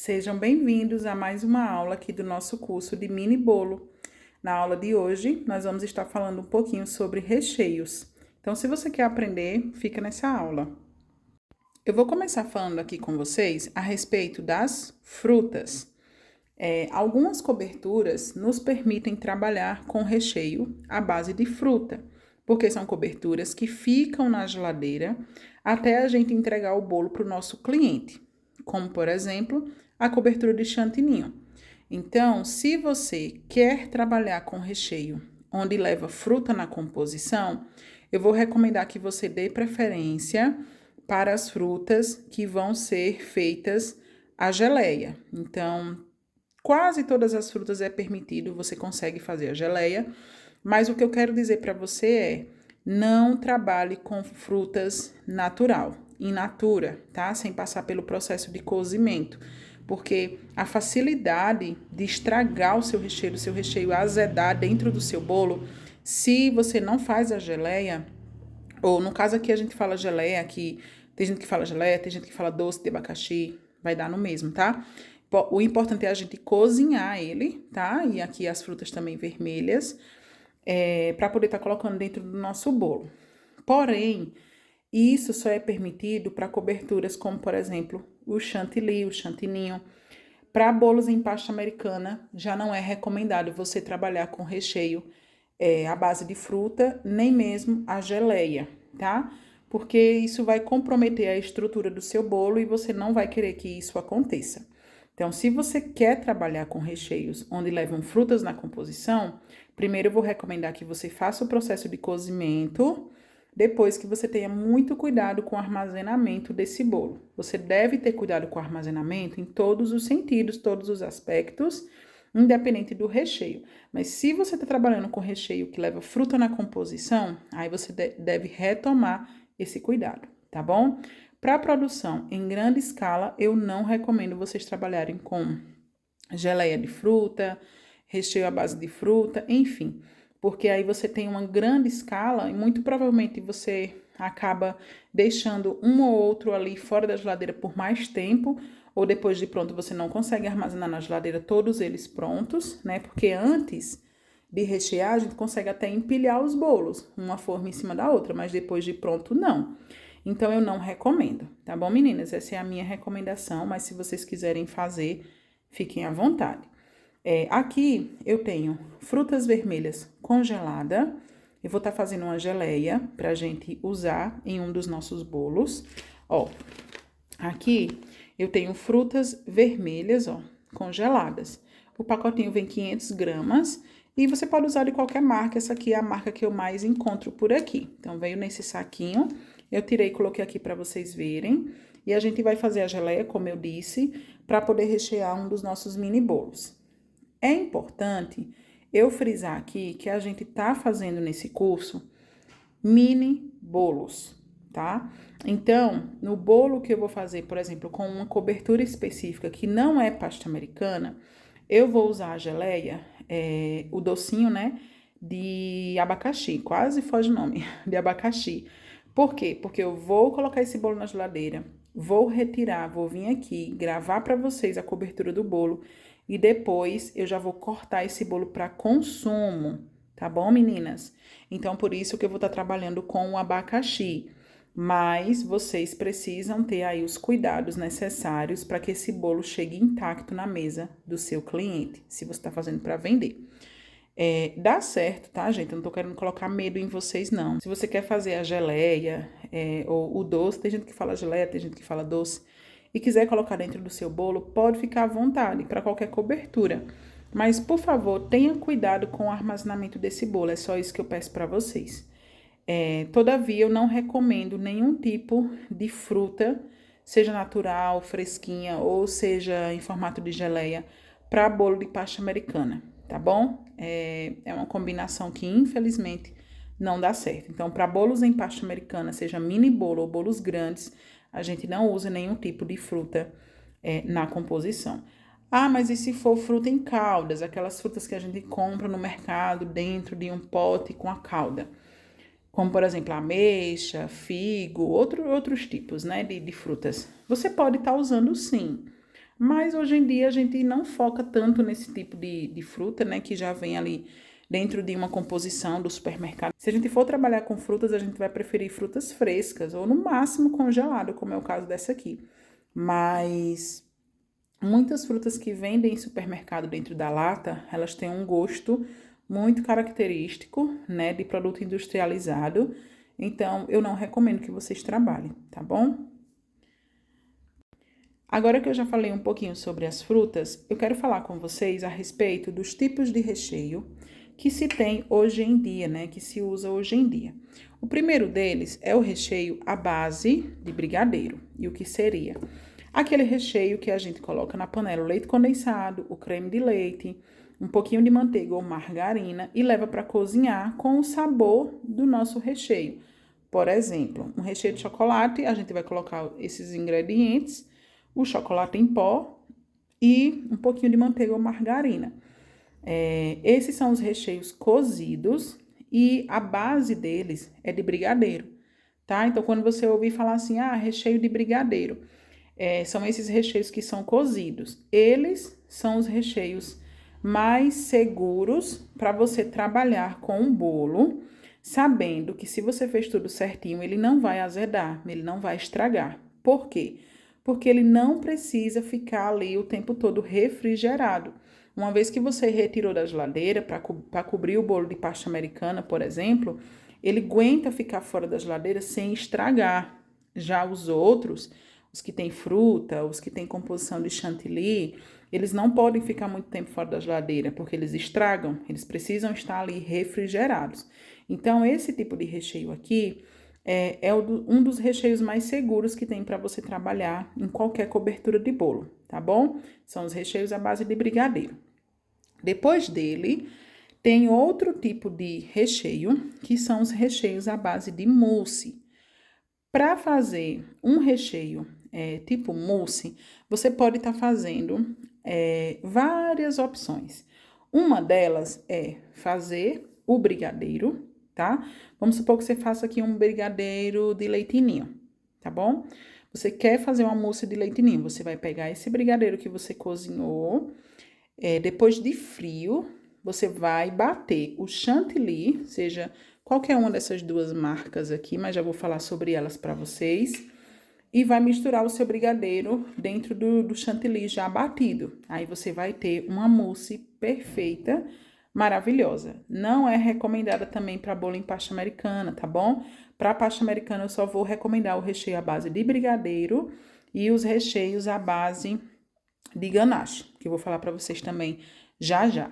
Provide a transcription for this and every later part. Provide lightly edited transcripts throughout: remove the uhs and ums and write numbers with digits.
Sejam bem-vindos a mais uma aula aqui do nosso curso de mini bolo. Na aula de hoje, nós vamos estar falando um pouquinho sobre recheios. Então, se você quer aprender, fica nessa aula. Eu vou começar falando aqui com vocês a respeito das frutas. Algumas coberturas nos permitem trabalhar com recheio à base de fruta, porque são coberturas que ficam na geladeira até a gente entregar o bolo para o nosso cliente, como, por exemplo, a cobertura de chantininho. Então, se você quer trabalhar com recheio onde leva fruta na composição, eu vou recomendar que você dê preferência para as frutas que vão ser feitas a geleia. Então, quase todas as frutas é permitido, você consegue fazer a geleia, mas o que eu quero dizer para você é: não trabalhe com frutas natural, in natura, tá? Sem passar pelo processo de cozimento, porque a facilidade de estragar o seu recheio azedar dentro do seu bolo, se você não faz a geleia, ou no caso aqui a gente fala geleia, que tem gente que fala geleia, tem gente que fala doce de abacaxi, vai dar no mesmo, tá? O importante é a gente cozinhar ele, tá? E aqui as frutas também vermelhas, para poder estar colocando dentro do nosso bolo. Porém, isso só é permitido para coberturas como, por exemplo, o chantilly, o chantininho. Para bolos em pasta americana, já não é recomendado você trabalhar com recheio à base de fruta, nem mesmo a geleia, tá? Porque isso vai comprometer a estrutura do seu bolo e você não vai querer que isso aconteça. Então, se você quer trabalhar com recheios onde levam frutas na composição, primeiro eu vou recomendar que você faça o processo de cozimento, depois que você tenha muito cuidado com o armazenamento desse bolo. Você deve ter cuidado com o armazenamento em todos os sentidos, todos os aspectos, independente do recheio. Mas se você está trabalhando com recheio que leva fruta na composição, aí você deve retomar esse cuidado, tá bom? Para produção em grande escala, eu não recomendo vocês trabalharem com geleia de fruta, recheio à base de fruta, enfim, porque aí você tem uma grande escala e muito provavelmente você acaba deixando um ou outro ali fora da geladeira por mais tempo, ou depois de pronto você não consegue armazenar na geladeira todos eles prontos, né? Porque antes de rechear, a gente consegue até empilhar os bolos, uma forma em cima da outra, mas depois de pronto, não. Então, eu não recomendo, tá bom, meninas? Essa é a minha recomendação, mas se vocês quiserem fazer, fiquem à vontade. Aqui eu tenho frutas vermelhas congelada. Eu vou estar fazendo uma geleia pra gente usar em um dos nossos bolos. Ó, aqui eu tenho frutas vermelhas, ó, congeladas. O pacotinho vem 500 gramas e você pode usar de qualquer marca. Essa aqui é a marca que eu mais encontro por aqui. Então, veio nesse saquinho. Eu tirei e coloquei aqui para vocês verem. E a gente vai fazer a geleia, como eu disse, para poder rechear um dos nossos mini bolos. É importante eu frisar aqui que a gente tá fazendo nesse curso mini bolos, tá? Então, no bolo que eu vou fazer, por exemplo, com uma cobertura específica que não é pasta americana, eu vou usar a geleia, o docinho, né, de abacaxi, quase foge o nome, de abacaxi. Por quê? Porque eu vou colocar esse bolo na geladeira, vou retirar, vou vir aqui, gravar para vocês a cobertura do bolo e depois eu já vou cortar esse bolo para consumo, tá bom, meninas? Então, por isso que eu vou estar trabalhando com o abacaxi. Mas vocês precisam ter aí os cuidados necessários para que esse bolo chegue intacto na mesa do seu cliente, se você está fazendo para vender. Dá certo, tá, gente? Eu não tô querendo colocar medo em vocês, não. Se você quer fazer a geleia ou o doce, tem gente que fala geleia, tem gente que fala doce, e quiser colocar dentro do seu bolo, pode ficar à vontade, para qualquer cobertura. Mas, por favor, tenha cuidado com o armazenamento desse bolo, é só isso que eu peço para vocês. Todavia, eu não recomendo nenhum tipo de fruta, seja natural, fresquinha, ou seja em formato de geleia, para bolo de pasta americana, tá bom? É uma combinação que, infelizmente, não dá certo. Então, para bolos em pasta americana, seja mini bolo ou bolos grandes, a gente não usa nenhum tipo de fruta na composição. Ah, mas e se for fruta em caldas? Aquelas frutas que a gente compra no mercado dentro de um pote com a calda. Como, por exemplo, ameixa, figo, outros tipos, né, de frutas. Você pode estar usando sim, Mas hoje em dia a gente não foca tanto nesse tipo de fruta, né, que já vem ali dentro de uma composição do supermercado. Se a gente for trabalhar com frutas, a gente vai preferir frutas frescas ou no máximo congelado, como é o caso dessa aqui. Mas muitas frutas que vendem em supermercado dentro da lata, elas têm um gosto muito característico, né, de produto industrializado. Então, eu não recomendo que vocês trabalhem, tá bom? Agora que eu já falei um pouquinho sobre as frutas, eu quero falar com vocês a respeito dos tipos de recheio que se tem hoje em dia, né, que se usa hoje em dia. O primeiro deles é o recheio à base de brigadeiro. E o que seria? Aquele recheio que a gente coloca na panela o leite condensado, o creme de leite, um pouquinho de manteiga ou margarina e leva para cozinhar com o sabor do nosso recheio. Por exemplo, um recheio de chocolate, a gente vai colocar esses ingredientes, o chocolate em pó e um pouquinho de manteiga ou margarina. Esses são os recheios cozidos e a base deles é de brigadeiro, tá? Então, quando você ouvir falar assim, recheio de brigadeiro, são esses recheios que são cozidos. Eles são os recheios mais seguros para você trabalhar com um bolo, sabendo que se você fez tudo certinho, ele não vai azedar, ele não vai estragar. Por quê? Porque ele não precisa ficar ali o tempo todo refrigerado. Uma vez que você retirou da geladeira para cobrir o bolo de pasta americana, por exemplo, ele aguenta ficar fora da geladeira sem estragar. Já os outros, os que têm fruta, os que têm composição de chantilly, eles não podem ficar muito tempo fora da geladeira, porque eles estragam, eles precisam estar ali refrigerados. Então, esse tipo de recheio aqui um dos recheios mais seguros que tem para você trabalhar em qualquer cobertura de bolo, tá bom? São os recheios à base de brigadeiro. Depois dele, tem outro tipo de recheio, que são os recheios à base de mousse. Para fazer um recheio tipo mousse, você pode estar fazendo várias opções. Uma delas é fazer o brigadeiro, tá? Vamos supor que você faça aqui um brigadeiro de leite ninho, tá bom? Você quer fazer uma mousse de leite ninho, você vai pegar esse brigadeiro que você cozinhou, depois de frio, você vai bater o chantilly, seja qualquer uma dessas duas marcas aqui, mas já vou falar sobre elas para vocês, e vai misturar o seu brigadeiro dentro do chantilly já batido. Aí você vai ter uma mousse perfeita, maravilhosa. Não é recomendada também para bolo em pasta americana, tá bom? Para pasta americana eu só vou recomendar o recheio à base de brigadeiro e os recheios à base de ganache, que eu vou falar para vocês também já já.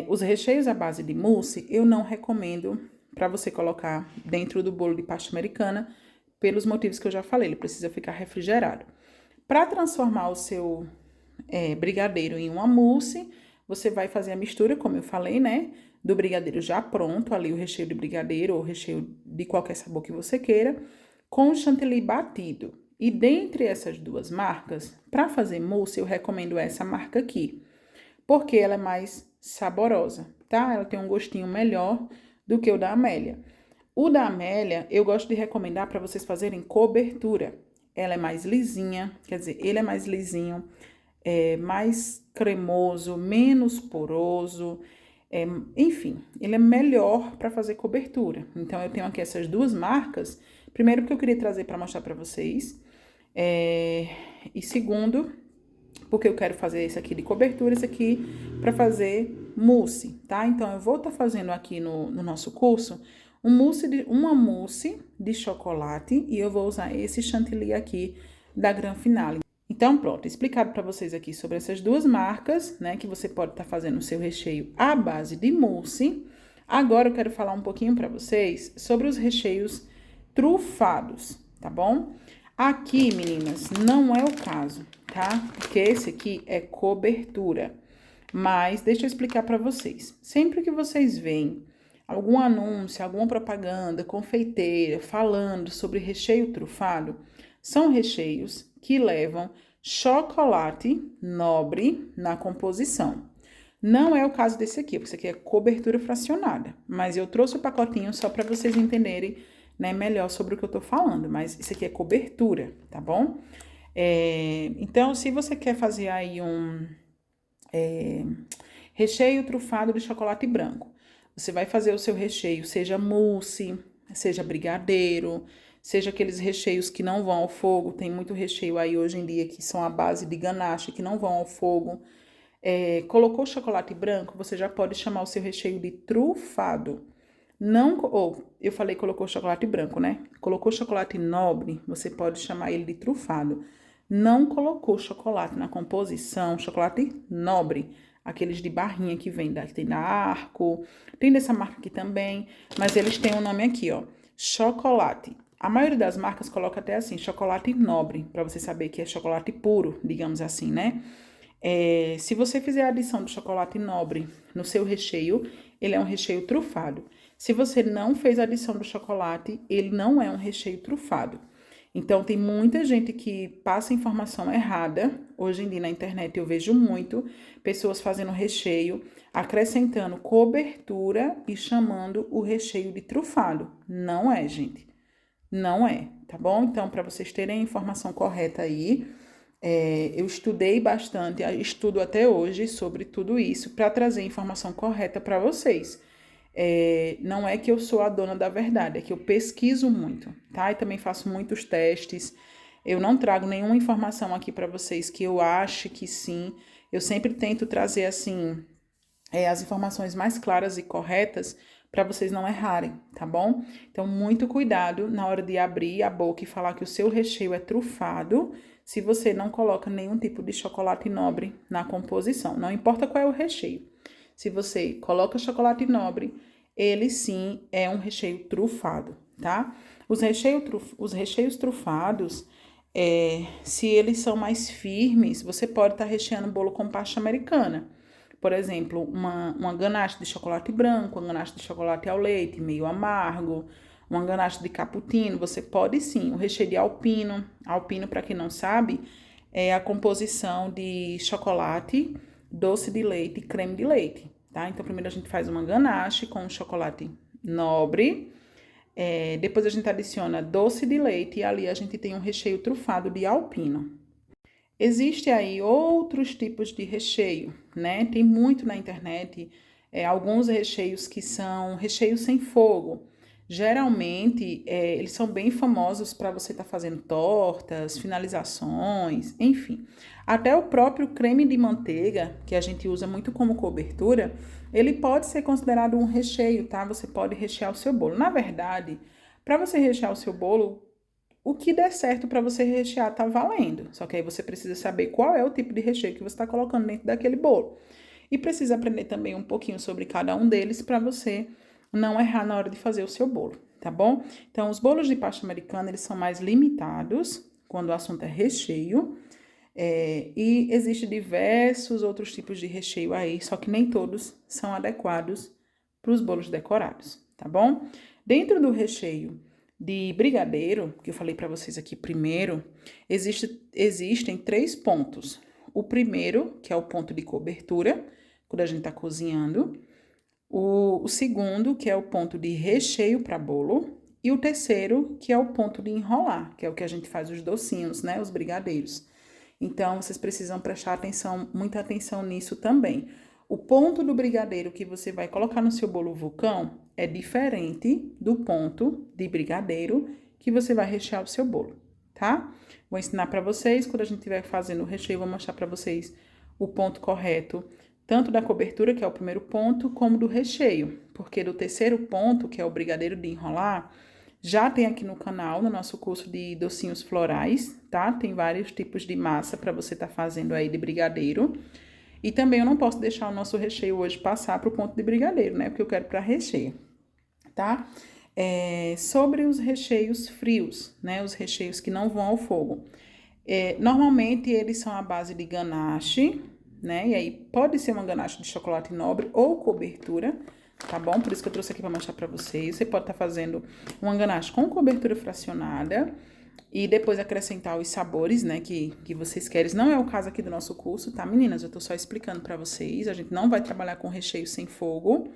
Os recheios à base de mousse eu não recomendo para você colocar dentro do bolo de pasta americana, pelos motivos que eu já falei, ele precisa ficar refrigerado. Para transformar o seu brigadeiro em uma mousse, você vai fazer a mistura, como eu falei, né? Do brigadeiro já pronto, ali o recheio de brigadeiro ou recheio de qualquer sabor que você queira, com o chantilly batido. E dentre essas duas marcas, para fazer mousse, eu recomendo essa marca aqui, porque ela é mais saborosa, tá? Ela tem um gostinho melhor do que o da Amélia. O da Amélia, eu gosto de recomendar para vocês fazerem cobertura. Ela é mais lisinha, quer dizer, ele é mais lisinho, mais cremoso, menos poroso, enfim, ele é melhor para fazer cobertura. Então, eu tenho aqui essas duas marcas. Primeiro, porque eu queria trazer para mostrar para vocês. E segundo, porque eu quero fazer esse aqui de cobertura, esse aqui para fazer mousse, tá? Então, eu vou estar fazendo aqui no nosso curso uma mousse de chocolate e eu vou usar esse chantilly aqui da Gran Finale. Então, pronto, explicado para vocês aqui sobre essas duas marcas, né, que você pode estar fazendo o seu recheio à base de mousse. Agora eu quero falar um pouquinho para vocês sobre os recheios trufados, tá bom? Aqui, meninas, não é o caso, tá? Porque esse aqui é cobertura. Mas deixa eu explicar para vocês. Sempre que vocês veem algum anúncio, alguma propaganda, confeiteira, falando sobre recheio trufado, são recheios que levam chocolate nobre na composição. Não é o caso desse aqui, porque esse aqui é cobertura fracionada. Mas eu trouxe o pacotinho só para vocês entenderem, né, melhor sobre o que eu tô falando. Mas esse aqui é cobertura, tá bom? Então, se você quer fazer aí recheio trufado de chocolate branco, você vai fazer o seu recheio, seja mousse, seja brigadeiro, seja aqueles recheios que não vão ao fogo. Tem muito recheio aí hoje em dia que são à base de ganache, que não vão ao fogo. Colocou chocolate branco, você já pode chamar o seu recheio de trufado. Não, ou eu falei colocou chocolate branco, né? Colocou chocolate nobre, você pode chamar ele de trufado. Não colocou chocolate na composição, chocolate nobre, aqueles de barrinha que tem da Arco, tem dessa marca aqui também, mas eles têm um nome aqui, ó, chocolate. A maioria das marcas coloca até assim, chocolate nobre, para você saber que é chocolate puro, digamos assim, né? Se você fizer a adição do chocolate nobre no seu recheio, ele é um recheio trufado. Se você não fez a adição do chocolate, ele não é um recheio trufado. Então, tem muita gente que passa informação errada. Hoje em dia na internet eu vejo muito pessoas fazendo recheio, acrescentando cobertura e chamando o recheio de trufado. Não é, gente. Não é, tá bom? Então, para vocês terem a informação correta aí, eu estudei bastante, estudo até hoje sobre tudo isso para trazer a informação correta para vocês. Não é que eu sou a dona da verdade, é que eu pesquiso muito, tá? E também faço muitos testes. Eu não trago nenhuma informação aqui para vocês que eu ache que sim. Eu sempre tento trazer, assim, as informações mais claras e corretas para vocês não errarem, tá bom? Então, muito cuidado na hora de abrir a boca e falar que o seu recheio é trufado, se você não coloca nenhum tipo de chocolate nobre na composição. Não importa qual é o recheio. Se você coloca chocolate nobre, ele sim é um recheio trufado, tá? Os recheios trufados, se eles são mais firmes, você pode estar recheando o bolo com pasta americana. Por exemplo, uma ganache de chocolate branco, uma ganache de chocolate ao leite, meio amargo, uma ganache de cappuccino, você pode sim. O recheio de alpino, alpino, para quem não sabe, é a composição de chocolate, doce de leite e creme de leite, tá? Então, primeiro a gente faz uma ganache com chocolate nobre, depois a gente adiciona doce de leite e ali a gente tem um recheio trufado de alpino. Existe aí outros tipos de recheio, né? Tem muito na internet, alguns recheios que são recheios sem fogo. Geralmente, eles são bem famosos para você estar fazendo tortas, finalizações, enfim. Até o próprio creme de manteiga, que a gente usa muito como cobertura, ele pode ser considerado um recheio, tá? Você pode rechear o seu bolo. Na verdade, para você rechear o seu bolo, o que der certo para você rechear tá valendo. Só que aí você precisa saber qual é o tipo de recheio que você está colocando dentro daquele bolo. E precisa aprender também um pouquinho sobre cada um deles para você não errar na hora de fazer o seu bolo, tá bom? Então, os bolos de pasta americana, eles são mais limitados quando o assunto é recheio. E existem diversos outros tipos de recheio aí, só que nem todos são adequados para os bolos decorados, tá bom? Dentro do recheio de brigadeiro, que eu falei para vocês aqui primeiro, existem 3 pontos. O primeiro, que é o ponto de cobertura, quando a gente está cozinhando. O segundo, que é o ponto de recheio para bolo. E o terceiro, que é o ponto de enrolar, que é o que a gente faz os docinhos, né? Os brigadeiros. Então, vocês precisam prestar atenção, muita atenção nisso também. O ponto do brigadeiro que você vai colocar no seu bolo vulcão é diferente do ponto de brigadeiro que você vai rechear o seu bolo, tá? Vou ensinar para vocês, quando a gente estiver fazendo o recheio, vou mostrar para vocês o ponto correto, tanto da cobertura, que é o primeiro ponto, como do recheio. Porque do terceiro ponto, que é o brigadeiro de enrolar, já tem aqui no canal, no nosso curso de docinhos florais, tá? Tem vários tipos de massa para você estar fazendo aí de brigadeiro. E também eu não posso deixar o nosso recheio hoje passar para o ponto de brigadeiro, né? Porque eu quero para recheio, tá? Sobre os recheios frios, né? Os recheios que não vão ao fogo. Normalmente eles são à base de ganache, né? E aí pode ser uma ganache de chocolate nobre ou cobertura, tá bom? Por isso que eu trouxe aqui para mostrar para vocês. Você pode estar fazendo uma ganache com cobertura fracionada e depois acrescentar os sabores, né, que vocês querem. Não é o caso aqui do nosso curso, tá, meninas? Eu tô só explicando para vocês. A gente não vai trabalhar com recheio sem fogo.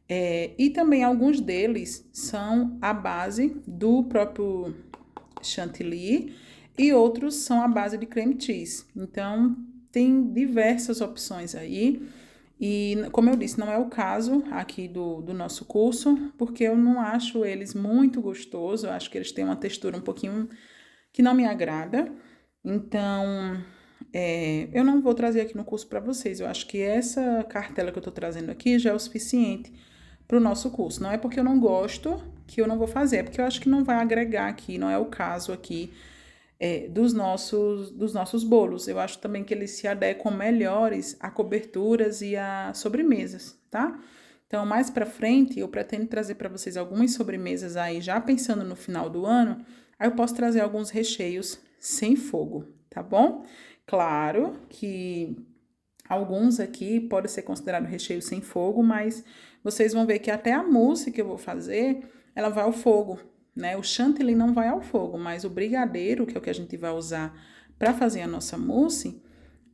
E também alguns deles são a base do próprio chantilly, e outros são à base de creme cheese. Então, tem diversas opções aí. E, como eu disse, não é o caso aqui do nosso curso, porque eu não acho eles muito gostosos. Eu acho que eles têm uma textura um pouquinho que não me agrada. Então, eu não vou trazer aqui no curso para vocês. Eu acho que essa cartela que eu estou trazendo aqui já é o suficiente para o nosso curso. Não é porque eu não gosto que eu não vou fazer, é porque eu acho que não vai agregar aqui, não é o caso aqui dos nossos bolos. Eu acho também que eles se adequam melhores a coberturas e a sobremesas, tá? Então, mais para frente, eu pretendo trazer para vocês algumas sobremesas aí, já pensando no final do ano, aí eu posso trazer alguns recheios sem fogo, tá bom? Claro que alguns aqui podem ser considerados recheio sem fogo, mas vocês vão ver que até a mousse que eu vou fazer, ela vai ao fogo, né? O chantilly não vai ao fogo, mas o brigadeiro, que é o que a gente vai usar para fazer a nossa mousse,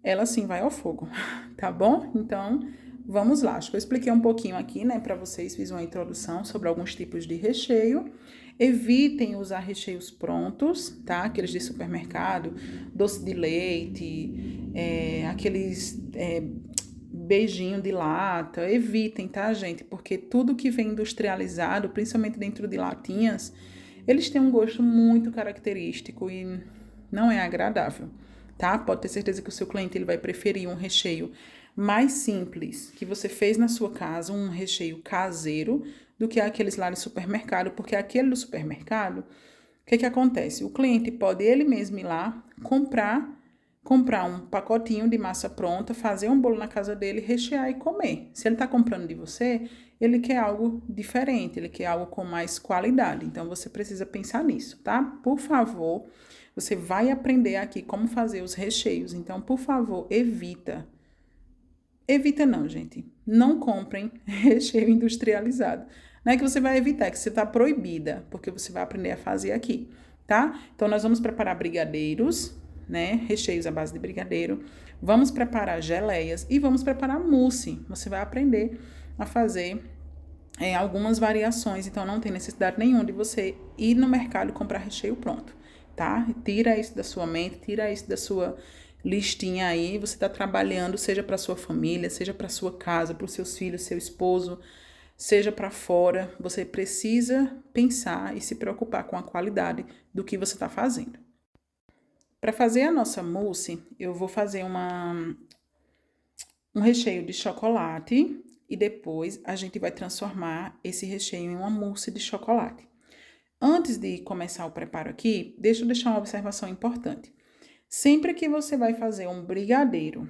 ela sim vai ao fogo, tá bom? Então, vamos lá. Acho que eu expliquei um pouquinho aqui, né, para vocês, fiz uma introdução sobre alguns tipos de recheio. Evitem usar recheios prontos, tá? Aqueles de supermercado, doce de leite, aqueles beijinho de lata. Evitem, tá, gente? Porque tudo que vem industrializado, principalmente dentro de latinhas, eles têm um gosto muito característico e não é agradável, tá? Pode ter certeza que o seu cliente ele vai preferir um recheio mais simples, que você fez na sua casa, um recheio caseiro, do que aqueles lá de supermercado, porque aquele do supermercado, o que acontece? O cliente pode ele mesmo ir lá comprar um pacotinho de massa pronta, fazer um bolo na casa dele, rechear e comer. Se ele está comprando de você, ele quer algo diferente, ele quer algo com mais qualidade. Então, você precisa pensar nisso, tá? Por favor, você vai aprender aqui como fazer os recheios. Então, por favor, evita não, gente. Não comprem recheio industrializado. Não é que você vai evitar, é que você está proibida, porque você vai aprender a fazer aqui, tá? Então, nós vamos preparar brigadeiros, né? Recheios à base de brigadeiro. Vamos preparar geleias e vamos preparar mousse. Você vai aprender a fazer algumas variações, então não tem necessidade nenhuma de você ir no mercado e comprar recheio pronto, tá? Tira isso da sua mente, tira isso da sua listinha aí. Você está trabalhando, seja para sua família, seja para sua casa, para os seus filhos, seu esposo, seja para fora. Você precisa pensar e se preocupar com a qualidade do que você está fazendo. Para fazer a nossa mousse, eu vou fazer um recheio de chocolate e depois a gente vai transformar esse recheio em uma mousse de chocolate. Antes de começar o preparo aqui, deixa eu deixar uma observação importante. Sempre que você vai fazer um brigadeiro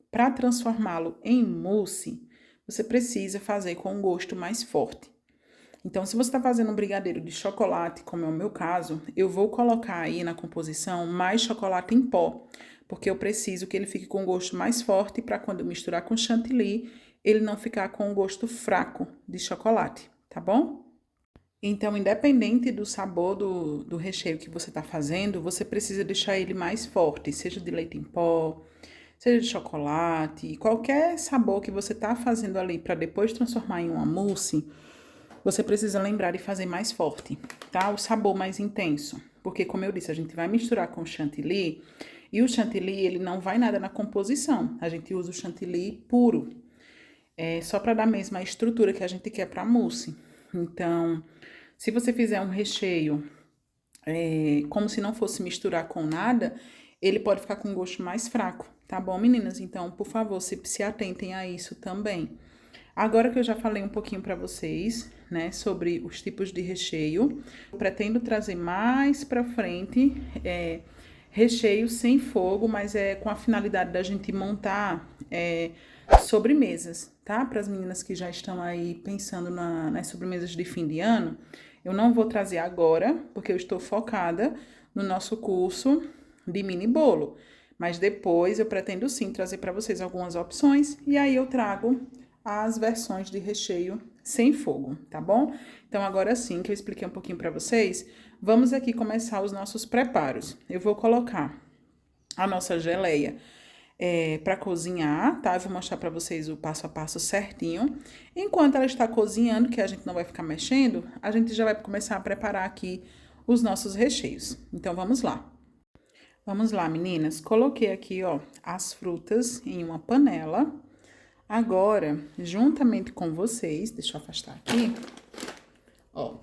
para transformá-lo em mousse, você precisa fazer com um gosto mais forte. Então, se você está fazendo um brigadeiro de chocolate, como é o meu caso, eu vou colocar aí na composição mais chocolate em pó, porque eu preciso que ele fique com um gosto mais forte para quando eu misturar com chantilly, ele não ficar com um gosto fraco de chocolate, tá bom? Então, independente do sabor do recheio que você está fazendo, você precisa deixar ele mais forte, seja de leite em pó, seja de chocolate, qualquer sabor que você está fazendo ali para depois transformar em uma mousse, você precisa lembrar de fazer mais forte, tá? O sabor mais intenso. Porque, como eu disse, a gente vai misturar com chantilly e o chantilly, ele não vai nada na composição. A gente usa o chantilly puro, só para dar mesmo a estrutura que a gente quer para a mousse. Então, se você fizer um recheio como se não fosse misturar com nada, ele pode ficar com um gosto mais fraco, tá bom, meninas? Então, por favor, se atentem a isso também. Agora que eu já falei um pouquinho para vocês, né, sobre os tipos de recheio, eu pretendo trazer mais para frente recheio sem fogo, mas com a finalidade da gente montar sobremesas, tá? Para as meninas que já estão aí pensando nas sobremesas de fim de ano, eu não vou trazer agora, porque eu estou focada no nosso curso de mini bolo. Mas depois eu pretendo sim trazer para vocês algumas opções e aí eu trago as versões de recheio sem fogo, tá bom? Então, agora sim que eu expliquei um pouquinho para vocês, vamos aqui começar os nossos preparos. Eu vou colocar a nossa geleia para cozinhar, tá? Eu vou mostrar para vocês o passo a passo certinho. Enquanto ela está cozinhando, que a gente não vai ficar mexendo, a gente já vai começar a preparar aqui os nossos recheios. Então, vamos lá. Vamos lá, meninas. Coloquei aqui, ó, as frutas em uma panela. Agora, juntamente com vocês, deixa eu afastar aqui, ó,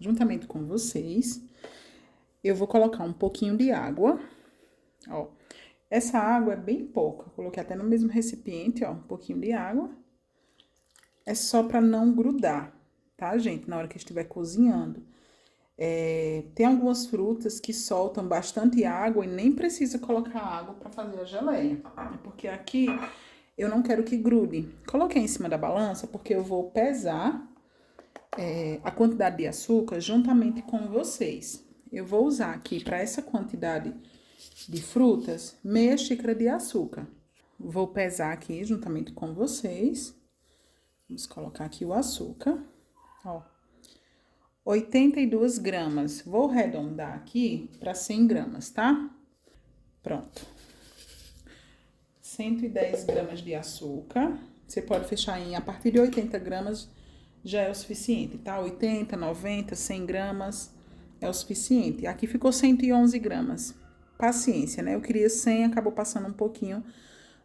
juntamente com vocês, eu vou colocar um pouquinho de água, ó. Essa água é bem pouca, coloquei até no mesmo recipiente, ó, um pouquinho de água. É só pra não grudar, tá, gente? Na hora que estiver cozinhando. Tem algumas frutas que soltam bastante água e nem precisa colocar água pra fazer a geleia. Porque aqui eu não quero que grude. Coloquei em cima da balança porque eu vou pesar a quantidade de açúcar juntamente com vocês. Eu vou usar aqui para essa quantidade de frutas, meia xícara de açúcar. Vou pesar aqui juntamente com vocês. Vamos colocar aqui o açúcar, ó. 82 gramas. Vou arredondar aqui para 100 gramas, tá? Pronto. 110 gramas de açúcar. Você pode fechar em a partir de 80 gramas já é o suficiente, tá? 80, 90, 100 gramas é o suficiente. Aqui ficou 111 gramas. Paciência, né? Eu queria 100, acabou passando um pouquinho,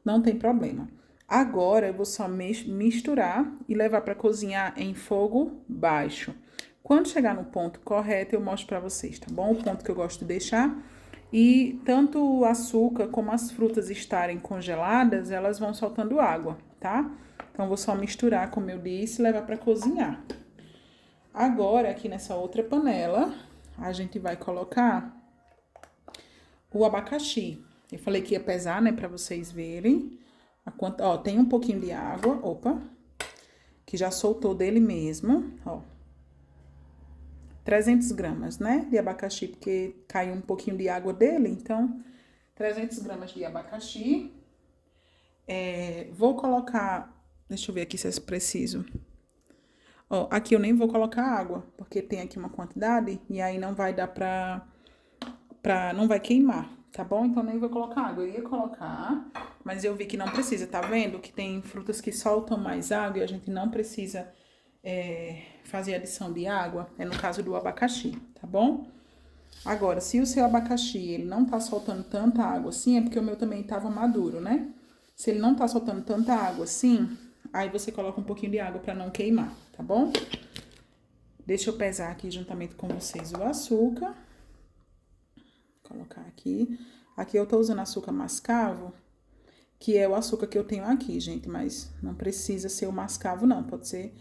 não tem problema. Agora, eu vou só misturar e levar para cozinhar em fogo baixo. Quando chegar no ponto correto, eu mostro para vocês, tá bom? O ponto que eu gosto de deixar. E tanto o açúcar como as frutas estarem congeladas, elas vão soltando água, tá? Então, vou só misturar, como eu disse, e levar para cozinhar. Agora, aqui nessa outra panela, a gente vai colocar o abacaxi. Eu falei que ia pesar, né, para vocês verem. Ó, tem um pouquinho de água, opa, que já soltou dele mesmo, ó. 300 gramas, né, de abacaxi, porque caiu um pouquinho de água dele, então, 300 gramas de abacaxi. Vou colocar, deixa eu ver aqui se é preciso. Ó, aqui eu nem vou colocar água, porque tem aqui uma quantidade, e aí não vai dar não vai queimar, tá bom? Então, nem vou colocar água. Eu ia colocar, mas eu vi que não precisa, tá vendo? Que tem frutas que soltam mais água e a gente não precisa fazer adição de água. É no caso do abacaxi, tá bom? Agora, se o seu abacaxi, ele não tá soltando tanta água assim, é porque o meu também tava maduro, né? Se ele não tá soltando tanta água assim, aí você coloca um pouquinho de água pra não queimar, tá bom? Deixa eu pesar aqui juntamente com vocês o açúcar. Colocar aqui. Aqui eu tô usando açúcar mascavo, que é o açúcar que eu tenho aqui, gente, mas não precisa ser o mascavo, não. Pode ser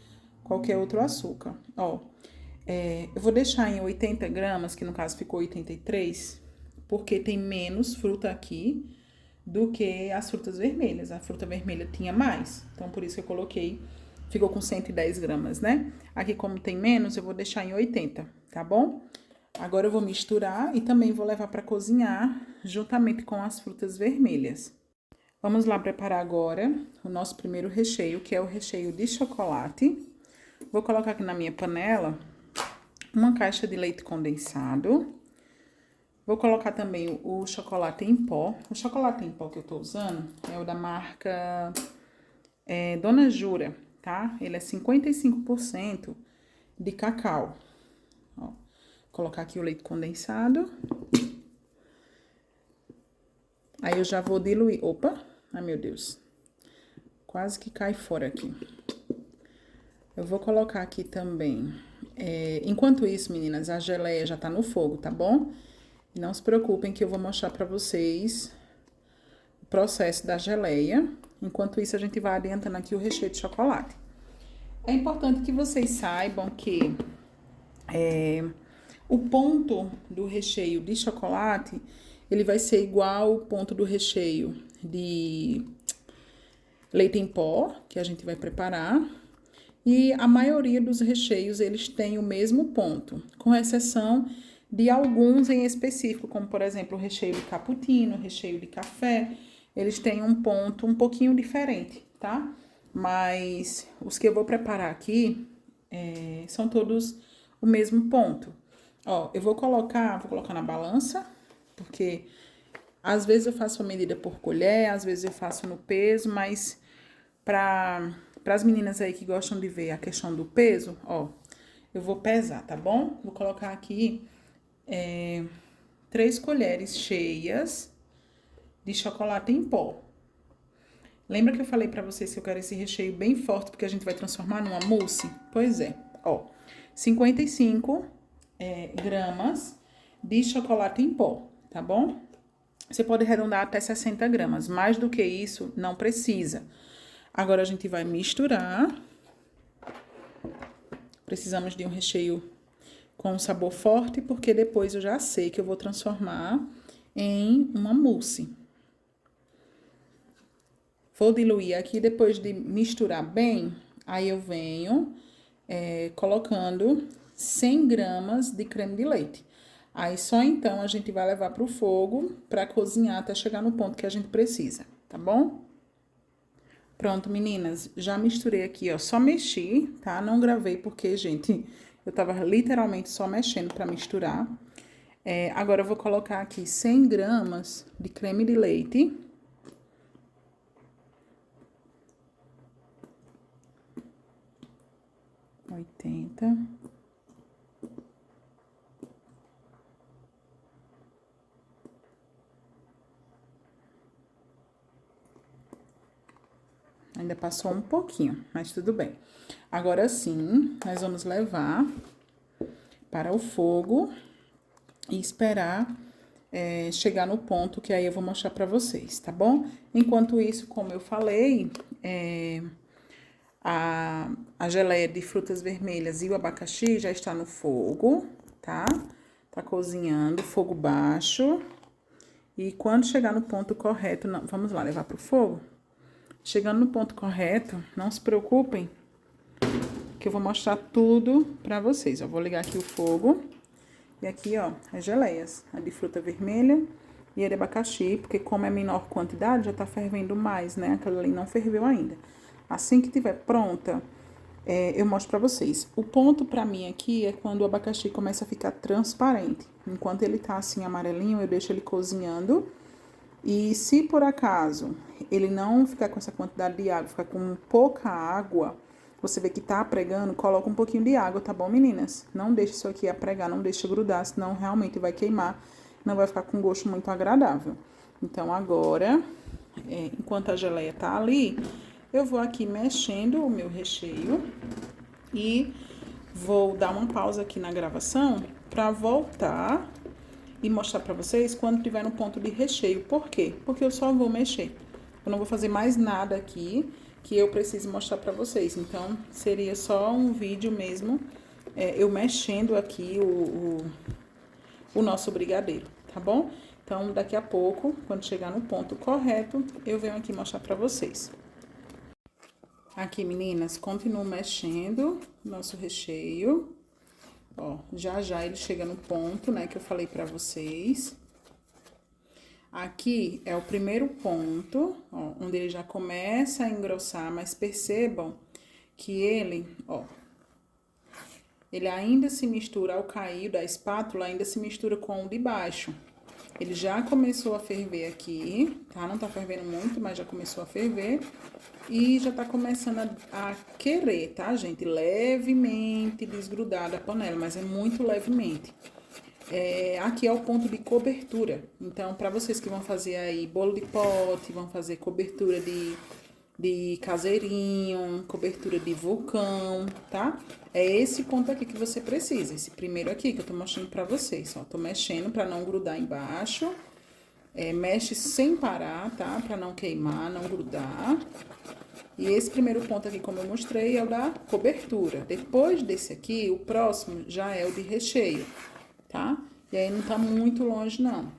qualquer outro açúcar. Ó, eu vou deixar em 80 gramas, que no caso ficou 83, porque tem menos fruta aqui do que as frutas vermelhas. A fruta vermelha tinha mais, então por isso que eu coloquei, ficou com 110 gramas, né? Aqui, como tem menos, eu vou deixar em 80, tá bom? Agora eu vou misturar e também vou levar para cozinhar juntamente com as frutas vermelhas. Vamos lá preparar agora o nosso primeiro recheio, que é o recheio de chocolate. Vou colocar aqui na minha panela uma caixa de leite condensado. Vou colocar também o chocolate em pó. O chocolate em pó que eu tô usando é o da marca Dona Jura, tá? Ele é 55% de cacau. Ó, colocar aqui o leite condensado. Aí eu já vou diluir. Opa! Ai, meu Deus. Quase que cai fora aqui. Eu vou colocar aqui também. Enquanto isso, meninas, a geleia já tá no fogo, tá bom? Não se preocupem que eu vou mostrar pra vocês o processo da geleia. Enquanto isso, a gente vai adiantando aqui o recheio de chocolate. É importante que vocês saibam que o ponto do recheio de chocolate, ele vai ser igual ao ponto do recheio de leite em pó, que a gente vai preparar. E a maioria dos recheios, eles têm o mesmo ponto, com exceção de alguns em específico, como, por exemplo, o recheio de cappuccino, o recheio de café. Eles têm um ponto um pouquinho diferente, tá? Mas os que eu vou preparar aqui são todos o mesmo ponto. Ó, vou colocar na balança, porque às vezes eu faço a medida por colher, às vezes eu faço no peso, mas para as meninas aí que gostam de ver a questão do peso, ó, eu vou pesar, tá bom? Vou colocar aqui 3 colheres cheias de chocolate em pó. Lembra que eu falei pra vocês que eu quero esse recheio bem forte, porque a gente vai transformar numa mousse? Pois é, ó, 55 gramas de chocolate em pó, tá bom? Você pode arredondar até 60 gramas, mais do que isso não precisa. Agora a gente vai misturar. Precisamos de um recheio com um sabor forte, porque depois eu já sei que eu vou transformar em uma mousse. Vou diluir aqui, depois de misturar bem, aí eu venho colocando 100 gramas de creme de leite. Aí só então a gente vai levar pro fogo para cozinhar até chegar no ponto que a gente precisa, tá bom? Pronto, meninas, já misturei aqui, ó, só mexi, tá? Não gravei porque, gente, eu tava literalmente só mexendo pra misturar. Agora eu vou colocar aqui 100 gramas de creme de leite. Ainda passou um pouquinho, mas tudo bem. Agora sim, nós vamos levar para o fogo e esperar chegar no ponto que aí eu vou mostrar pra vocês, tá bom? Enquanto isso, como eu falei, a geleia de frutas vermelhas e o abacaxi já está no fogo, tá? Tá cozinhando, fogo baixo. E quando chegar no ponto correto, vamos lá, levar pro fogo? Chegando no ponto correto, não se preocupem, que eu vou mostrar tudo pra vocês. Eu vou ligar aqui o fogo. E aqui, ó, as geleias. A de fruta vermelha e a de abacaxi, porque como é menor quantidade, já tá fervendo mais, né? Aquela ali não ferveu ainda. Assim que tiver pronta, eu mostro pra vocês. O ponto pra mim aqui é quando o abacaxi começa a ficar transparente. Enquanto ele tá assim amarelinho, eu deixo ele cozinhando. E se por acaso ele não ficar com essa quantidade de água, ficar com pouca água, você vê que tá pregando, coloca um pouquinho de água, tá bom, meninas? Não deixe isso aqui apregar, não deixe grudar, senão realmente vai queimar, não vai ficar com um gosto muito agradável. Então, agora, enquanto a geleia tá ali, eu vou aqui mexendo o meu recheio e vou dar uma pausa aqui na gravação pra voltar e mostrar pra vocês quando tiver no ponto de recheio. Por quê? Porque eu só vou mexer. Eu não vou fazer mais nada aqui que eu preciso mostrar pra vocês. Então, seria só um vídeo mesmo, eu mexendo aqui o nosso brigadeiro, tá bom? Então, daqui a pouco, quando chegar no ponto correto, eu venho aqui mostrar pra vocês. Aqui, meninas, continuo mexendo nosso recheio. Ó, já ele chega no ponto, né, que eu falei pra vocês. Aqui é o primeiro ponto, ó, onde ele já começa a engrossar, mas percebam que ele, ó, ele ainda se mistura, ao cair da espátula, ainda se mistura com o de baixo. Ele já começou a ferver aqui, tá? Não tá fervendo muito, mas já começou a ferver. E já tá começando a querer, tá, gente? Levemente desgrudar da panela, mas é muito levemente. Aqui é o ponto de cobertura. Então, pra vocês que vão fazer aí bolo de pote, vão fazer cobertura de caseirinho, cobertura de vulcão, tá? É esse ponto aqui que você precisa, esse primeiro aqui que eu tô mostrando pra vocês, ó. Tô mexendo pra não grudar embaixo. Mexe sem parar, tá? Pra não queimar, não grudar. E esse primeiro ponto aqui, como eu mostrei, é o da cobertura. Depois desse aqui, o próximo já é o de recheio, tá? E aí não tá muito longe, não.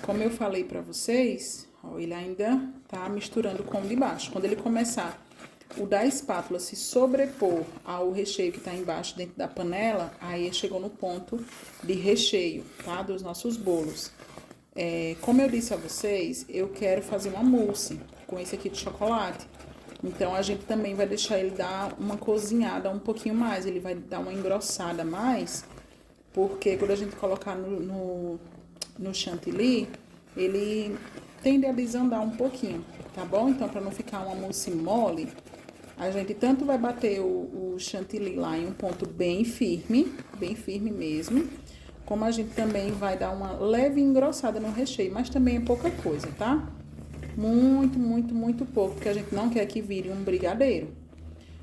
Como eu falei pra vocês, ó, ele ainda tá misturando com o de baixo. Quando ele começar o da espátula se sobrepor ao recheio que tá embaixo dentro da panela, aí chegou no ponto de recheio, tá? Dos nossos bolos. Como eu disse a vocês, eu quero fazer uma mousse com esse aqui de chocolate. Então, a gente também vai deixar ele dar uma cozinhada um pouquinho mais. Ele vai dar uma engrossada mais, porque quando a gente colocar no chantilly, ele tende a desandar um pouquinho, tá bom? Então, para não ficar uma mousse mole, a gente tanto vai bater o chantilly lá em um ponto bem firme mesmo, como a gente também vai dar uma leve engrossada no recheio, mas também é pouca coisa, tá? Muito, muito, muito pouco, porque a gente não quer que vire um brigadeiro.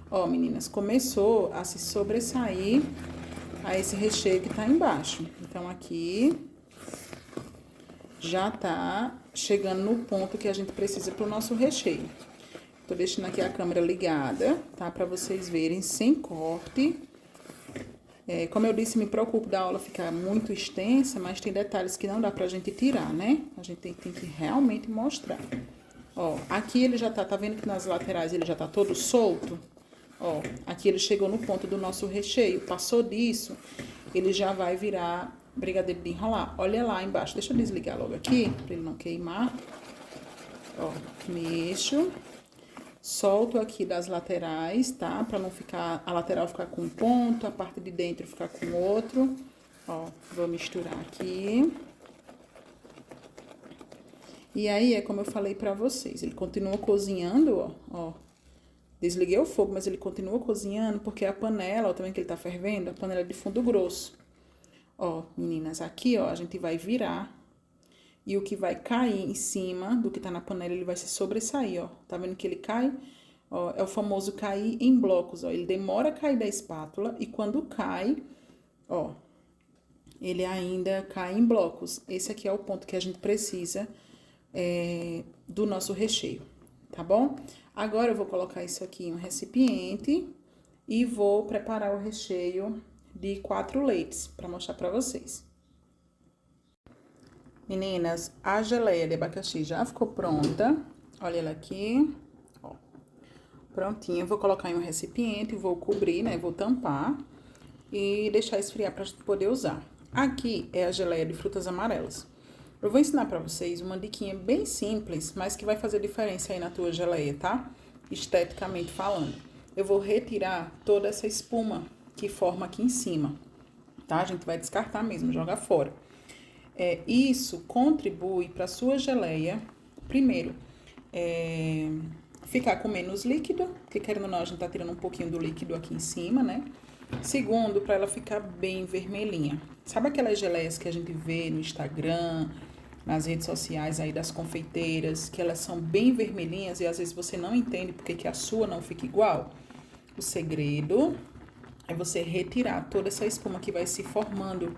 Ó, meninas, começou a se sobressair a esse recheio que tá embaixo. Então, aqui já tá chegando no ponto que a gente precisa pro nosso recheio. Tô deixando aqui a câmera ligada, tá? Pra vocês verem sem corte. Como eu disse, me preocupo da aula ficar muito extensa, mas tem detalhes que não dá pra gente tirar, né? A gente tem que realmente mostrar. Ó, aqui ele já tá vendo que nas laterais ele já tá todo solto? Ó, aqui ele chegou no ponto do nosso recheio. Passou disso, ele já vai virar brigadeiro de enrolar. Olha lá embaixo, deixa eu desligar logo aqui, pra ele não queimar. Ó, mexo. Solto aqui das laterais, tá? Pra não ficar, a lateral ficar com um ponto, a parte de dentro ficar com outro. Ó, vou misturar aqui. E aí, é como eu falei pra vocês, ele continua cozinhando, ó. Desliguei o fogo, mas ele continua cozinhando porque a panela, ó, também que ele tá fervendo, a panela é de fundo grosso. Ó, meninas, aqui, ó, a gente vai virar. E o que vai cair em cima do que tá na panela, ele vai se sobressair, ó. Tá vendo que ele cai? Ó, é o famoso cair em blocos, ó. Ele demora a cair da espátula e quando cai, ó, ele ainda cai em blocos. Esse aqui é o ponto que a gente precisa do nosso recheio, tá bom? Agora eu vou colocar isso aqui em um recipiente e vou preparar o recheio de 4 leites para mostrar para vocês. Meninas, a geleia de abacaxi já ficou pronta. Olha ela aqui, ó. Prontinha, eu vou colocar em um recipiente, vou cobrir, né? Vou tampar e deixar esfriar pra gente poder usar. Aqui é a geleia de frutas amarelas. Eu vou ensinar pra vocês uma diquinha bem simples, mas que vai fazer diferença aí na tua geleia, tá? Esteticamente falando. Eu vou retirar toda essa espuma que forma aqui em cima, tá? A gente vai descartar mesmo, jogar fora. Isso contribui para sua geleia, primeiro, ficar com menos líquido, porque querendo ou não, a gente tá tirando um pouquinho do líquido aqui em cima, né? Segundo, para ela ficar bem vermelhinha. Sabe aquelas geleias que a gente vê no Instagram, nas redes sociais aí das confeiteiras, que elas são bem vermelhinhas e às vezes você não entende porque que a sua não fica igual? O segredo é você retirar toda essa espuma que vai se formando.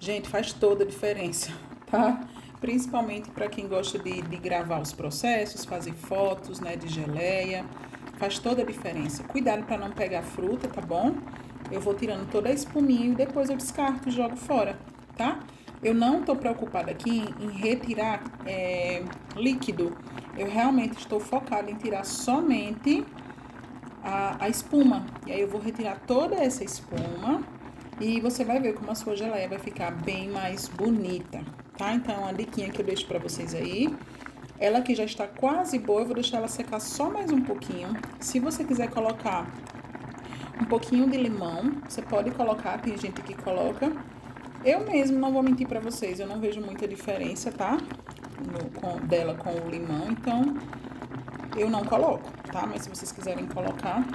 Gente, faz toda a diferença, tá? Principalmente para quem gosta de gravar os processos, fazer fotos, né, de geleia. Faz toda a diferença. Cuidado para não pegar fruta, tá bom? Eu vou tirando toda a espuminha e depois eu descarto e jogo fora, tá? Eu não tô preocupada aqui em retirar líquido. Eu realmente estou focada em tirar somente a espuma. E aí eu vou retirar toda essa espuma. E você vai ver como a sua geleia vai ficar bem mais bonita, tá? Então, uma diquinha que eu deixo pra vocês aí. Ela aqui já está quase boa, eu vou deixar ela secar só mais um pouquinho. Se você quiser colocar um pouquinho de limão, você pode colocar, tem gente que coloca. Eu mesmo, não vou mentir pra vocês, eu não vejo muita diferença, tá? Dela com o limão, então eu não coloco, tá? Mas se vocês quiserem colocar,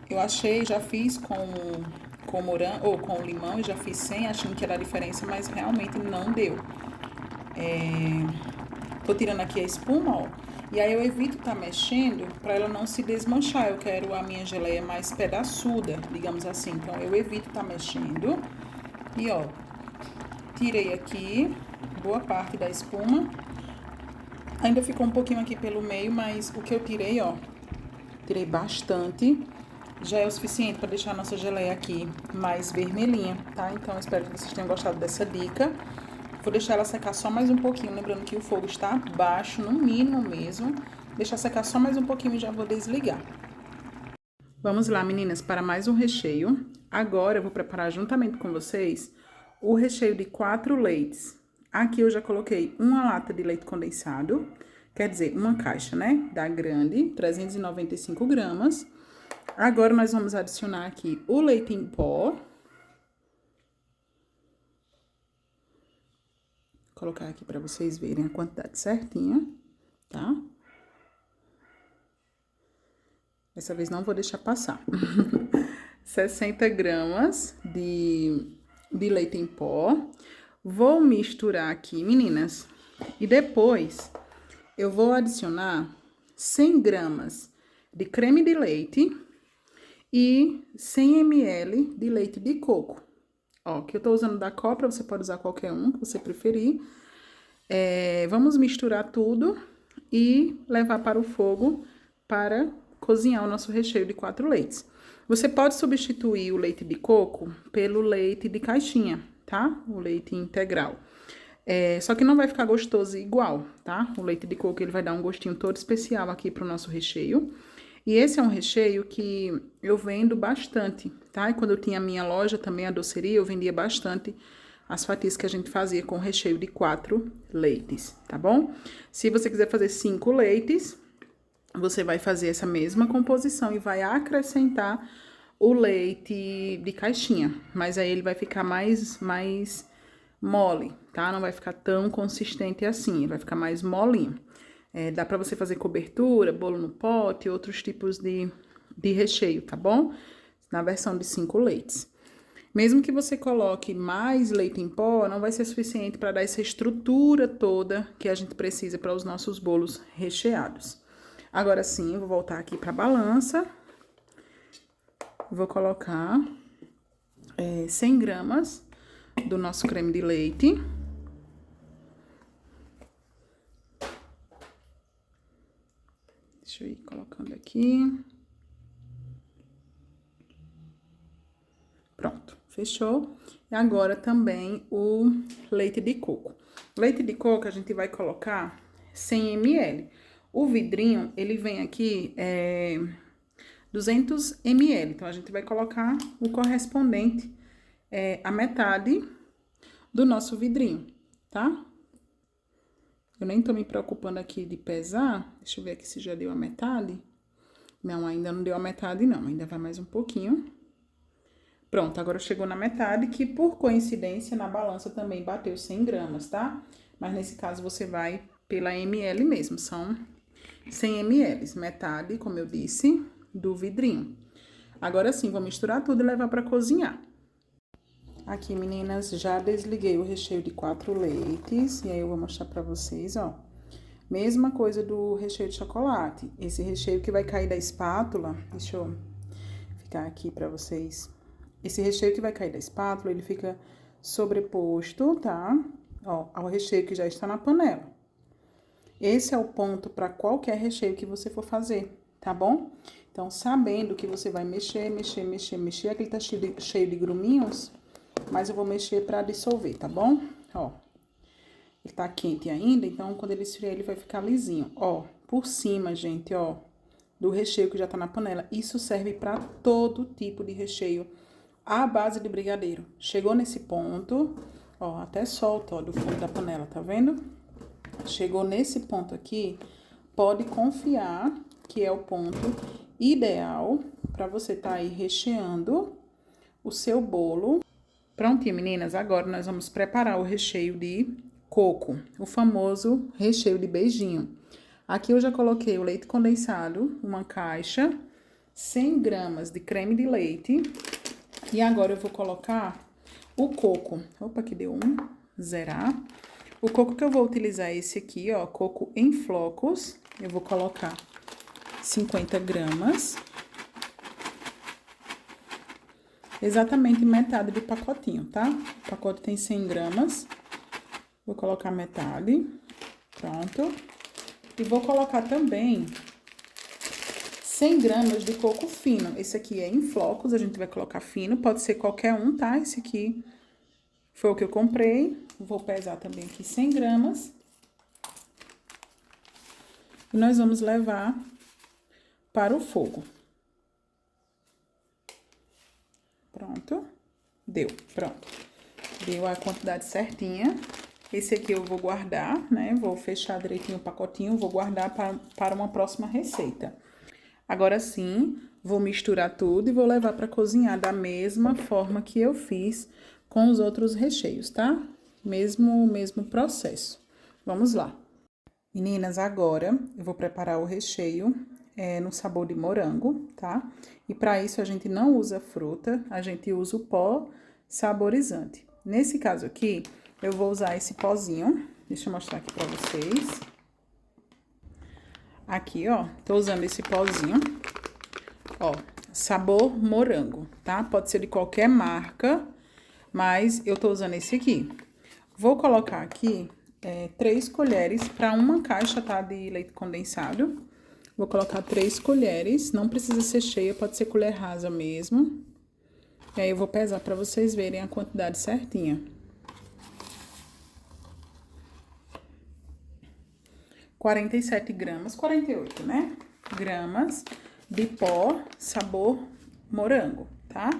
eu achei, já fiz com morango ou com limão e já fiz sem, achando que era a diferença, mas realmente não deu. Tô tirando aqui a espuma, ó. E aí eu evito tá mexendo pra ela não se desmanchar. Eu quero a minha geleia mais pedaçuda, digamos assim. Então eu evito tá mexendo. E ó, tirei aqui boa parte da espuma. Ainda ficou um pouquinho aqui pelo meio, mas o que eu tirei, ó, tirei bastante. Já é o suficiente para deixar a nossa geleia aqui mais vermelhinha, tá? Então, eu espero que vocês tenham gostado dessa dica. Vou deixar ela secar só mais um pouquinho, lembrando que o fogo está baixo, no mínimo mesmo. Deixar secar só mais um pouquinho e já vou desligar. Vamos lá, meninas, para mais um recheio. Agora, eu vou preparar juntamente com vocês o recheio de 4 leites. Aqui eu já coloquei uma lata de leite condensado, quer dizer, uma caixa, né? Da grande, 395 gramas. Agora, nós vamos adicionar aqui o leite em pó. Vou colocar aqui para vocês verem a quantidade certinha, tá? Dessa vez não vou deixar passar. 60 gramas de leite em pó. Vou misturar aqui, meninas. E depois, eu vou adicionar 100 gramas de creme de leite e 100 ml de leite de coco. Ó, que eu tô usando da Copra, você pode usar qualquer um que você preferir. Vamos misturar tudo e levar para o fogo para cozinhar o nosso recheio de 4 leites. Você pode substituir o leite de coco pelo leite de caixinha, tá? O leite integral. Só que não vai ficar gostoso igual, tá? O leite de coco, ele vai dar um gostinho todo especial aqui pro nosso recheio. E esse é um recheio que eu vendo bastante, tá? E quando eu tinha a minha loja também, a doceria, eu vendia bastante as fatias que a gente fazia com recheio de 4 leites, tá bom? Se você quiser fazer 5 leites, você vai fazer essa mesma composição e vai acrescentar o leite de caixinha. Mas aí ele vai ficar mais mole, tá? Não vai ficar tão consistente assim, ele vai ficar mais molinho. Dá pra você fazer cobertura, bolo no pote, outros tipos de recheio, tá bom? Na versão de 5 leites. Mesmo que você coloque mais leite em pó, não vai ser suficiente para dar essa estrutura toda que a gente precisa para os nossos bolos recheados. Agora sim, eu vou voltar aqui para a balança. Vou colocar 100 gramas do nosso creme de leite. Deixa eu ir colocando aqui. Pronto, fechou. E agora também o leite de coco. Leite de coco a gente vai colocar 100 ml. O vidrinho, ele vem aqui 200 ml. Então, a gente vai colocar o correspondente a metade do nosso vidrinho, tá? Eu nem tô me preocupando aqui de pesar. Deixa eu ver aqui se já deu a metade. Não, ainda não deu a metade, não. Ainda vai mais um pouquinho. Pronto, agora chegou na metade, que por coincidência na balança também bateu 100 gramas, tá? Mas nesse caso você vai pela ml mesmo, são 100 ml, metade, como eu disse, do vidrinho. Agora sim, vou misturar tudo e levar para cozinhar. Aqui, meninas, já desliguei o recheio de 4 leites, e aí eu vou mostrar pra vocês, ó. Mesma coisa do recheio de chocolate. Esse recheio que vai cair da espátula, deixa eu ficar aqui pra vocês. Esse recheio que vai cair da espátula, ele fica sobreposto, tá? Ó, ao recheio que já está na panela. Esse é o ponto para qualquer recheio que você for fazer, tá bom? Então, sabendo que você vai mexer, aquele tá cheio de gruminhos, mas eu vou mexer para dissolver, tá bom? Ó, ele tá quente ainda, então quando ele esfriar ele vai ficar lisinho. Ó, por cima, gente, ó, do recheio que já tá na panela. Isso serve para todo tipo de recheio à base de brigadeiro. Chegou nesse ponto, ó, até solta, ó, do fundo da panela, tá vendo? Chegou nesse ponto aqui, pode confiar que é o ponto ideal para você tá aí recheando o seu bolo. Prontinho, meninas, agora nós vamos preparar o recheio de coco, o famoso recheio de beijinho. Aqui eu já coloquei o leite condensado, uma caixa, 100 gramas de creme de leite. E agora eu vou colocar o coco. Opa, que deu um. Zerar. O coco que eu vou utilizar é esse aqui, ó, coco em flocos. Eu vou colocar 50 gramas. Exatamente metade do pacotinho, tá? O pacote tem 100 gramas. Vou colocar metade. Pronto. E vou colocar também 100 gramas de coco fino. Esse aqui é em flocos, a gente vai colocar fino. Pode ser qualquer um, tá? Esse aqui foi o que eu comprei. Vou pesar também aqui 100 gramas. E nós vamos levar para o fogo. Pronto. Deu, pronto. Deu a quantidade certinha. Esse aqui eu vou guardar, né? Vou fechar direitinho o pacotinho, vou guardar para uma próxima receita. Agora sim, vou misturar tudo e vou levar para cozinhar da mesma forma que eu fiz com os outros recheios, tá? Mesmo processo. Vamos lá. Meninas, agora eu vou preparar o recheio no sabor de morango, tá? E para isso a gente não usa fruta, a gente usa o pó saborizante. Nesse caso aqui, eu vou usar esse pozinho. Deixa eu mostrar aqui pra vocês. Aqui, ó, tô usando esse pozinho. Ó, sabor morango, tá? Pode ser de qualquer marca, mas eu tô usando esse aqui. Vou colocar aqui 3 colheres para uma caixa, tá? De leite condensado. Vou colocar 3 colheres, não precisa ser cheia, pode ser colher rasa mesmo. E aí, eu vou pesar pra vocês verem a quantidade certinha. 47 gramas, 48, né? Gramas de pó sabor morango, tá?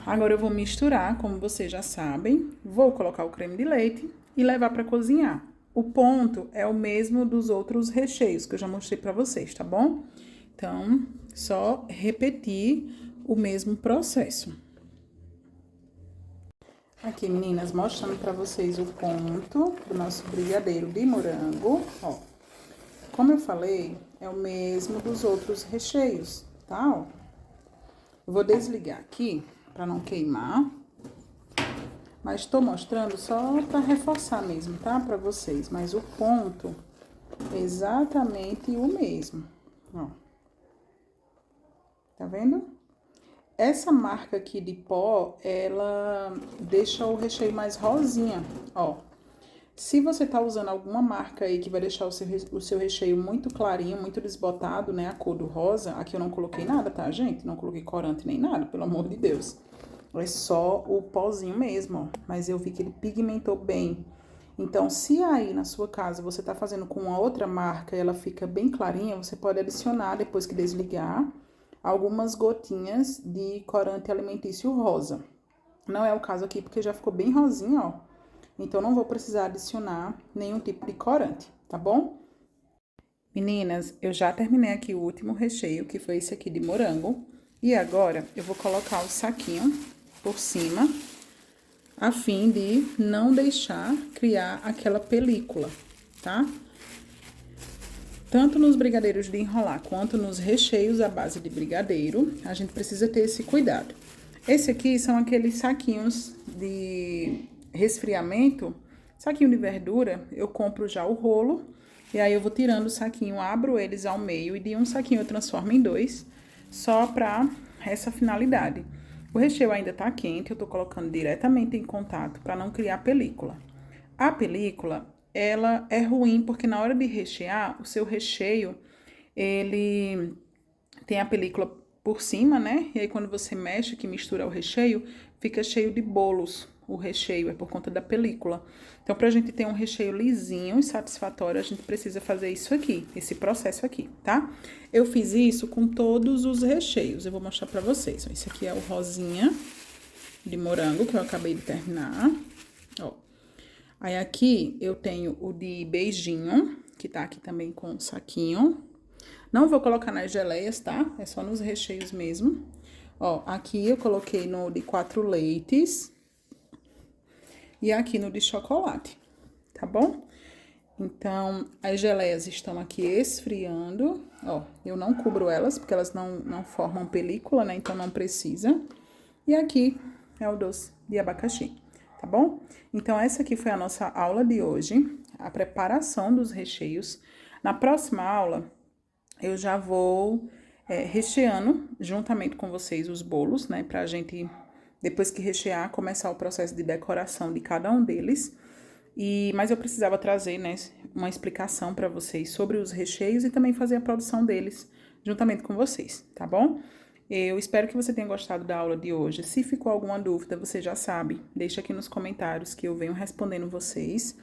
Agora eu vou misturar, como vocês já sabem. Vou colocar o creme de leite e levar pra cozinhar. O ponto é o mesmo dos outros recheios que eu já mostrei pra vocês, tá bom? Então, só repetir o mesmo processo. Aqui, meninas, mostrando pra vocês o ponto do nosso brigadeiro de morango, ó. Como eu falei, é o mesmo dos outros recheios, tá? Ó. Eu vou desligar aqui pra não queimar. Mas tô mostrando só pra reforçar mesmo, tá? Pra vocês. Mas o ponto é exatamente o mesmo, ó. Tá vendo? Essa marca aqui de pó, ela deixa o recheio mais rosinha, ó. Se você tá usando alguma marca aí que vai deixar o seu recheio muito clarinho, muito desbotado, né, a cor do rosa, aqui eu não coloquei nada, tá, gente? Não coloquei corante nem nada, pelo amor de Deus. É só o pozinho mesmo, ó. Mas eu vi que ele pigmentou bem. Então, se aí na sua casa você tá fazendo com uma outra marca e ela fica bem clarinha, você pode adicionar, depois que desligar, algumas gotinhas de corante alimentício rosa. Não é o caso aqui, porque já ficou bem rosinha, ó. Então, não vou precisar adicionar nenhum tipo de corante, tá bom? Meninas, eu já terminei aqui o último recheio, que foi esse aqui de morango. E agora, eu vou colocar o saquinho por cima, a fim de não deixar criar aquela película, tá? Tanto nos brigadeiros de enrolar, quanto nos recheios à base de brigadeiro, a gente precisa ter esse cuidado. Esse aqui são aqueles saquinhos de resfriamento, saquinho de verdura, eu compro já o rolo, e aí eu vou tirando o saquinho, abro eles ao meio, e de um saquinho eu transformo em 2, só pra essa finalidade. O recheio ainda tá quente, eu tô colocando diretamente em contato pra não criar película. A película, ela é ruim porque na hora de rechear, o seu recheio, ele tem a película por cima, né? E aí quando você mexe, que mistura o recheio, fica cheio de bolos. O recheio é por conta da película. Então, pra gente ter um recheio lisinho e satisfatório, a gente precisa fazer isso aqui, esse processo aqui, tá? Eu fiz isso com todos os recheios, eu vou mostrar pra vocês. Esse aqui é o rosinha de morango, que eu acabei de terminar, ó. Aí, aqui, eu tenho o de beijinho, que tá aqui também com o saquinho. Não vou colocar nas geleias, tá? É só nos recheios mesmo. Ó, aqui eu coloquei no de 4 leites. E aqui no de chocolate, tá bom? Então, as geleias estão aqui esfriando. Ó, eu não cubro elas, porque elas não formam película, né? Então, não precisa. E aqui é o doce de abacaxi, tá bom? Então, essa aqui foi a nossa aula de hoje, a preparação dos recheios. Na próxima aula, eu já vou recheando juntamente com vocês os bolos, né? Pra gente, depois que rechear, começar o processo de decoração de cada um deles. Mas eu precisava trazer, né, uma explicação pra vocês sobre os recheios e também fazer a produção deles juntamente com vocês, tá bom? Eu espero que você tenha gostado da aula de hoje. Se ficou alguma dúvida, você já sabe, deixa aqui nos comentários que eu venho respondendo vocês.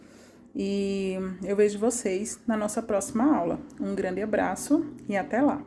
E eu vejo vocês na nossa próxima aula. Um grande abraço e até lá!